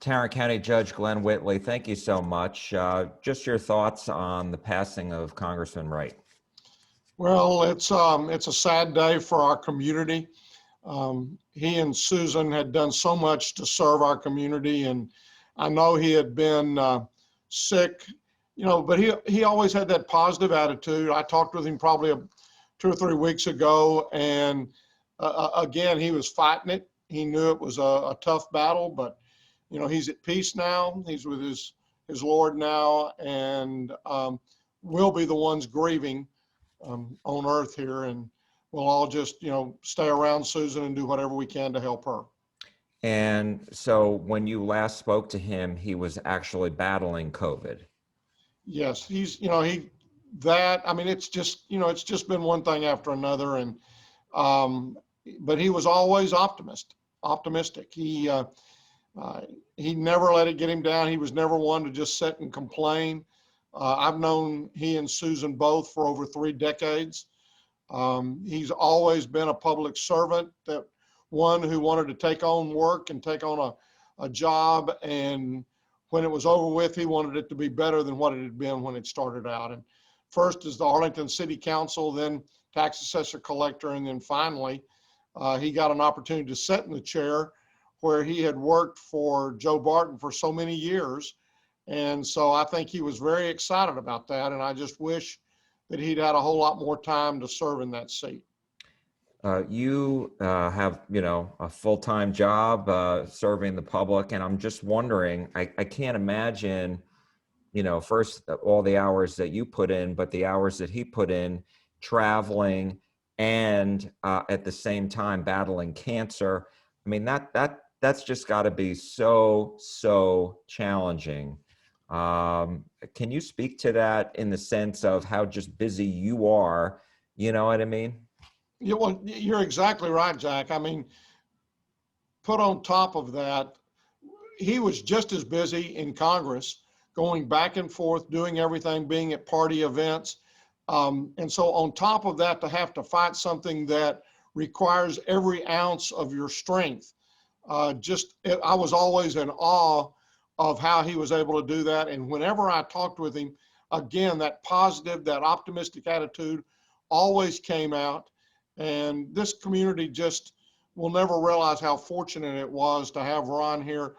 Tarrant County Judge Glenn Whitley, thank you so much. Just your thoughts on the passing of Congressman Wright. Well, it's a sad day for our community. He and Susan had done so much to serve our community, and I know he had been sick, but he always had that positive attitude. I talked with him probably 2 or 3 weeks ago, and again, he was fighting it. He knew it was a tough battle, but he's at peace now. He's with his Lord now, and we'll be the ones grieving on earth here, and we'll all just stay around Susan and do whatever we can to help her. And so when you last spoke to him, he was actually battling COVID. Yes, he's it's just been one thing after another, and but he was always optimistic. He never let it get him down. He was never one to just sit and complain. I've known he and Susan both for over 3 decades. He's always been a public servant, that one who wanted to take on work and take on a job, and when it was over with, he wanted it to be better than what it had been when it started out. And first as the Arlington City Council, then tax assessor collector, and then finally he got an opportunity to sit in the chair where he had worked for Joe Barton for so many years. And so I think he was very excited about that, and I just wish that he'd had a whole lot more time to serve in that seat. You have, a full-time job serving the public, and I'm just wondering, I can't imagine, first all the hours that you put in, but the hours that he put in traveling and at the same time battling cancer. I mean, that's just got to be so challenging. Can you speak to that in the sense of how just busy you are? You know what I mean? Yeah, well, you're exactly right, Jack. I mean, put on top of that, he was just as busy in Congress, going back and forth, doing everything, being at party events. And so on top of that, to have to fight something that requires every ounce of your strength, I was always in awe of how he was able to do that. And whenever I talked with him, again, that positive, that optimistic attitude always came out. And this community just will never realize how fortunate it was to have Ron here,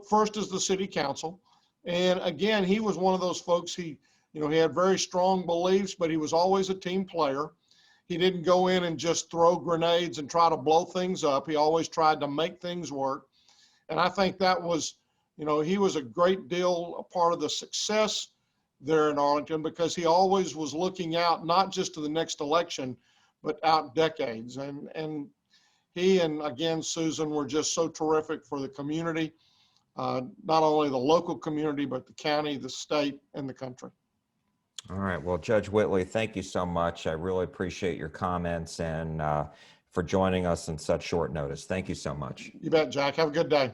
first as the city council. And again, he was one of those folks, he had very strong beliefs, but he was always a team player. He didn't go in and just throw grenades and try to blow things up. He always tried to make things work. And I think that was, he was a great deal a part of the success there in Arlington, because he always was looking out, not just to the next election, but out decades. And he and, again, Susan were just so terrific for the community, not only the local community, but the county, the state, and the country. All right. Well, Judge Whitley, thank you so much. I really appreciate your comments and for joining us in such short notice. Thank you so much. You bet, Jack. Have a good day.